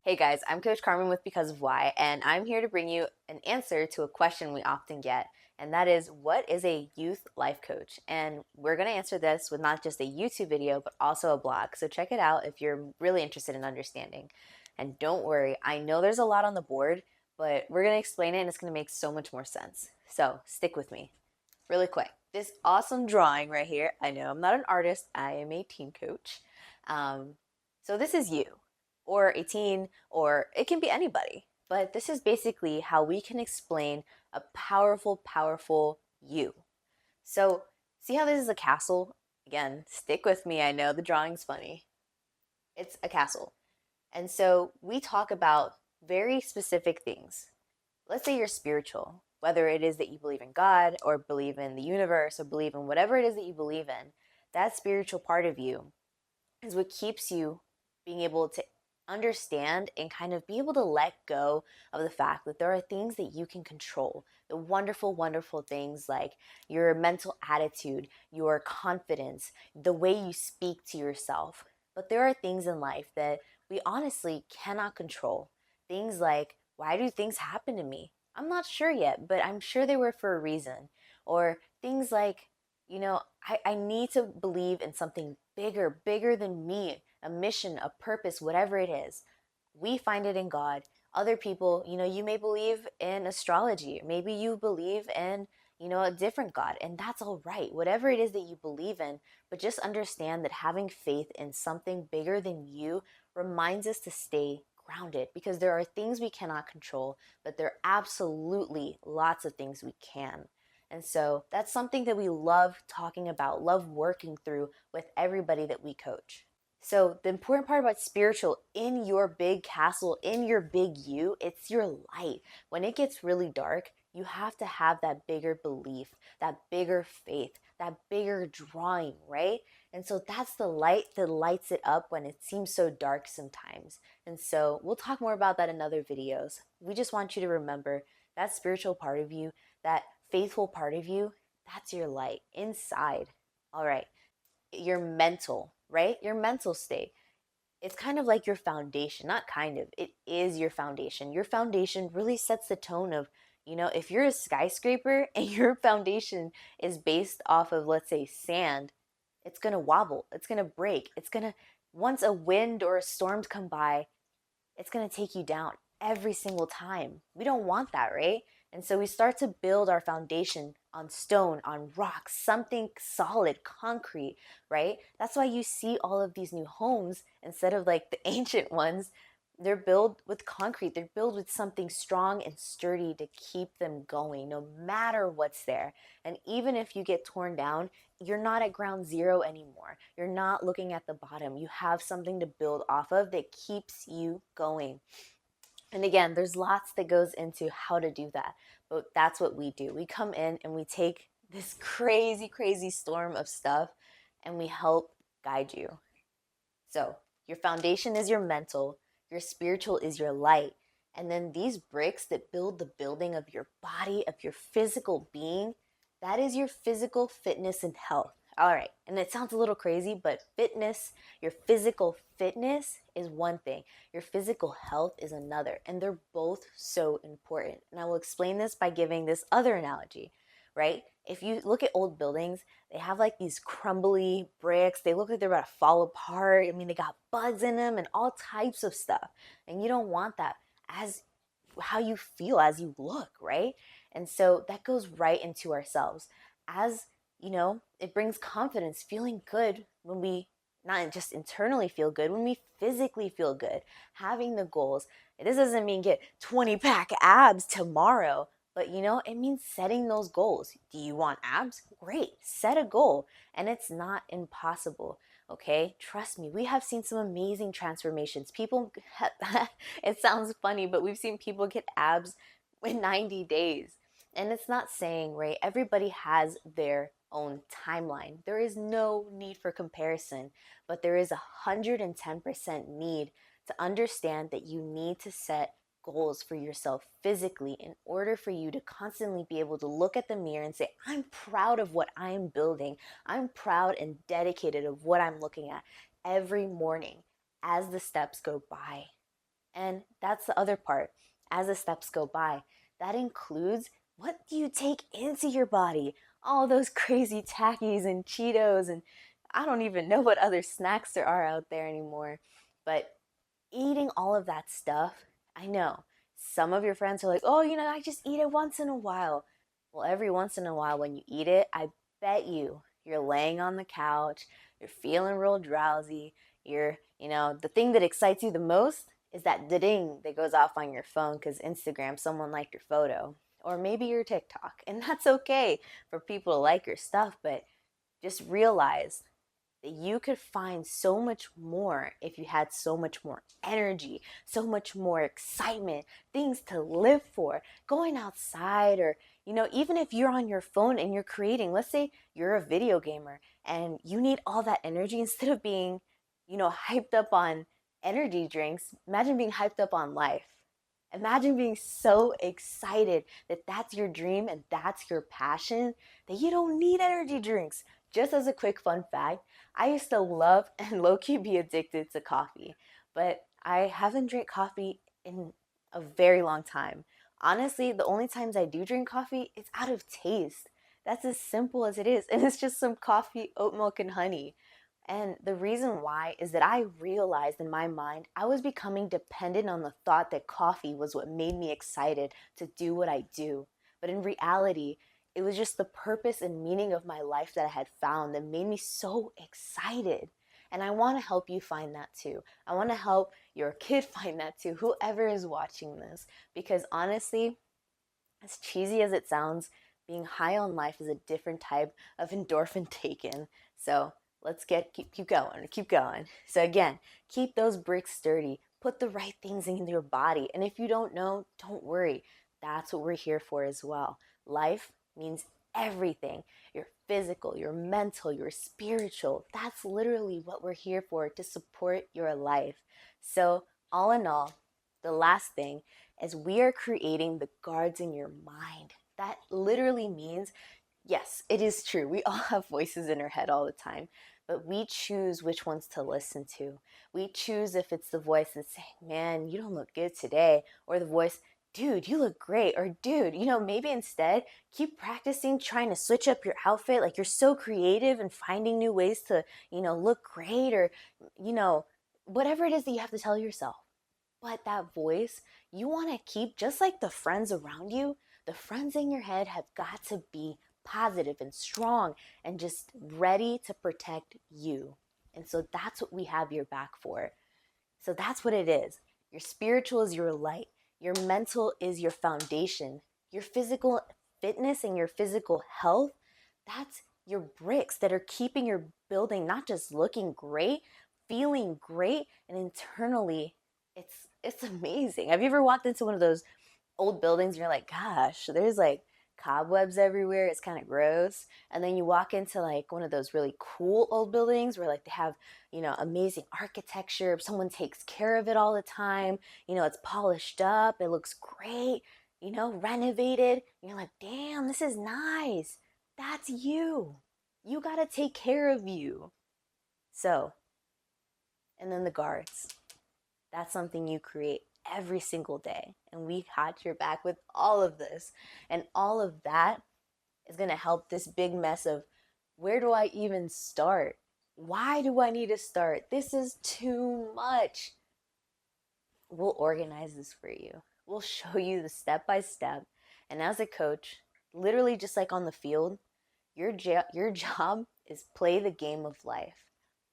Hey guys, I'm Coach Carmen with Because of Why, and I'm here to bring you an answer to a question we often get, and that is, what is a youth life coach? And we're going to answer this with not just a YouTube video, but also a blog. So check it out if you're really interested in understanding. And don't worry, I know there's a lot on the board, but we're going to explain it and it's going to make so much more sense. So stick with me. Really quick, this awesome drawing right here, I know I'm not an artist, I am a teen coach. So this is you, or a teen, or it can be anybody. But this is basically how we can explain a powerful, powerful you. So see how this is a castle? Again, stick with me, I know the drawing's funny. It's a castle. And so we talk about very specific things. Let's say you're spiritual, whether it is that you believe in God or believe in the universe or believe in whatever it is that you believe in, that spiritual part of you is what keeps you being able to understand and kind of be able to let go of the fact that there are things that you can control. The wonderful, wonderful things like your mental attitude, your confidence, the way you speak to yourself. But there are things in life that we honestly cannot control. Things like, why do things happen to me? I'm not sure yet, but I'm sure they were for a reason. Or things like, I need to believe in something bigger, bigger than me, a mission, a purpose, whatever it is. We find it in God. Other people, you may believe in astrology. Maybe you believe in, a different God, and that's all right. Whatever it is that you believe in, but just understand that having faith in something bigger than you reminds us to stay grounded, because there are things we cannot control, but there are absolutely lots of things we can. And so that's something that we love talking about, love working through with everybody that we coach. So the important part about spiritual in your big castle, in your big you, it's your light. When it gets really dark, you have to have that bigger belief, that bigger faith, that bigger drawing, right? And so that's the light that lights it up when it seems so dark sometimes. And so we'll talk more about that in other videos. We just want you to remember that spiritual part of you, that faithful part of you, that's your light inside. All right. Your mental, right? Your mental state. It's kind of like your foundation, not kind of, it is your foundation. Your foundation really sets the tone of, if you're a skyscraper and your foundation is based off of, let's say, sand, it's going to wobble, it's going to break, once a wind or a storm come by, it's going to take you down every single time. We don't want that, right? And so we start to build our foundation on stone, on rocks, something solid, concrete, right? That's why you see all of these new homes instead of like the ancient ones. They're built with concrete. They're built with something strong and sturdy to keep them going no matter what's there. And even if you get torn down, you're not at ground zero anymore. You're not looking at the bottom. You have something to build off of that keeps you going. And again, there's lots that goes into how to do that, but that's what we do. We come in and we take this crazy, crazy storm of stuff and we help guide you. So your foundation is your mental, your spiritual is your light, and then these bricks that build the building of your body, of your physical being, that is your physical fitness and health. All right, and it sounds a little crazy, but fitness, your physical fitness is one thing. Your physical health is another, and they're both so important. And I will explain this by giving this other analogy, right? If you look at old buildings, they have like these crumbly bricks. They look like they're about to fall apart. I mean, they got bugs in them and all types of stuff. And you don't want that as how you feel as you look, right? And so that goes right into ourselves. As it brings confidence, feeling good when we not just internally feel good, when we physically feel good, having the goals. This doesn't mean get 20-pack abs tomorrow, but it means setting those goals. Do you want abs? Great, set a goal, and it's not impossible. Okay, trust me, we have seen some amazing transformations. It sounds funny, but we've seen people get abs in 90 days. And it's not saying, right, everybody has their own timeline. There is no need for comparison, but there is 110% need to understand that you need to set goals for yourself physically in order for you to constantly be able to look at the mirror and say, I'm proud of what I'm building. I'm proud and dedicated of what I'm looking at every morning as the steps go by. And that's the other part. As the steps go by, that includes, what do you take into your body? All those crazy Takis and Cheetos, and I don't even know what other snacks there are out there anymore. But eating all of that stuff, I know some of your friends are like, oh, I just eat it once in a while. Well, every once in a while when you eat it, I bet you're laying on the couch, you're feeling real drowsy, the thing that excites you the most is that ding that goes off on your phone because Instagram, someone liked your photo, or maybe your TikTok. And that's okay for people to like your stuff, but just realize that you could find so much more if you had so much more energy, so much more excitement, things to live for, going outside, or, even if you're on your phone and you're creating, let's say you're a video gamer and you need all that energy instead of being, hyped up on energy drinks, imagine being hyped up on life. Imagine being so excited that that's your dream and that's your passion that you don't need energy drinks. Just as a quick fun fact, I used to love and low-key be addicted to coffee, but I haven't drank coffee in a very long time. Honestly, the only times I do drink coffee, it's out of taste. That's as simple as it is, and it's just some coffee, oat milk, and honey. And the reason why is that I realized in my mind I was becoming dependent on the thought that coffee was what made me excited to do what I do. But in reality, it was just the purpose and meaning of my life that I had found that made me so excited. And I want to help you find that too. I want to help your kid find that too, whoever is watching this. Because honestly, as cheesy as it sounds, being high on life is a different type of endorphin taken. So let's keep going, keep going. So again, keep those bricks sturdy. Put the right things in your body. And if you don't know, don't worry. That's what we're here for as well. Life means everything. Your physical, your mental, your spiritual. That's literally what we're here for, to support your life. So all in all, the last thing is we are creating the guards in your mind. That literally means, yes, it is true. We all have voices in our head all the time, but we choose which ones to listen to. We choose if it's the voice that's saying, man, you don't look good today, or the voice, dude, you look great, or dude, maybe instead keep practicing trying to switch up your outfit. Like, you're so creative and finding new ways to, look great, or, whatever it is that you have to tell yourself. But that voice, you want to keep, just like the friends around you, the friends in your head have got to be positive and strong and just ready to protect you. And so that's what we have your back for. So that's what it is. Your spiritual is your light. Your mental is your foundation. Your physical fitness and your physical health, that's your bricks that are keeping your building not just looking great, feeling great, and internally it's amazing. Have you ever walked into one of those old buildings and you're like, gosh, there's like cobwebs everywhere. It's kind of gross. And then you walk into like one of those really cool old buildings where like they have, amazing architecture. Someone takes care of it all the time. It's polished up. It looks great, renovated. And you're like, damn, this is nice. That's you. You got to take care of you. So, and then the guards. That's something you create every single day. And we got your back with all of this. And all of that is going to help this big mess of, where do I even start? Why do I need to start? This is too much. We'll organize this for you. We'll show you the step by step. And as a coach, literally just like on the field, your job is play the game of life.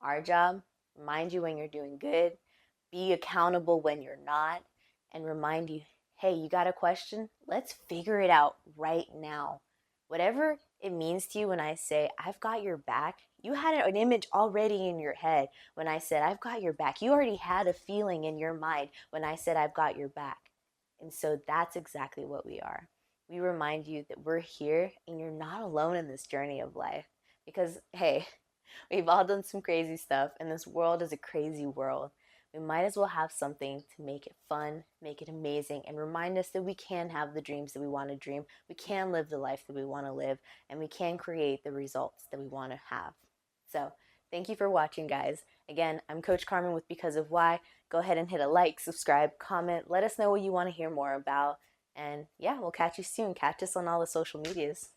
Our job, remind you when you're doing good, be accountable when you're not, and remind you, hey, you got a question? Let's figure it out right now. Whatever it means to you when I say, I've got your back, you had an image already in your head when I said, I've got your back. You already had a feeling in your mind when I said, I've got your back. And so that's exactly what we are. We remind you that we're here and you're not alone in this journey of life. Because, hey, we've all done some crazy stuff and this world is a crazy world. we might as well have something to make it fun, make it amazing, and remind us that we can have the dreams that we want to dream, we can live the life that we want to live, and we can create the results that we want to have. So, thank you for watching, guys. Again, I'm Coach Carmen with Because of Why. Go ahead and hit a like, subscribe, comment, let us know what you want to hear more about. And yeah, we'll catch you soon. Catch us on all the social medias.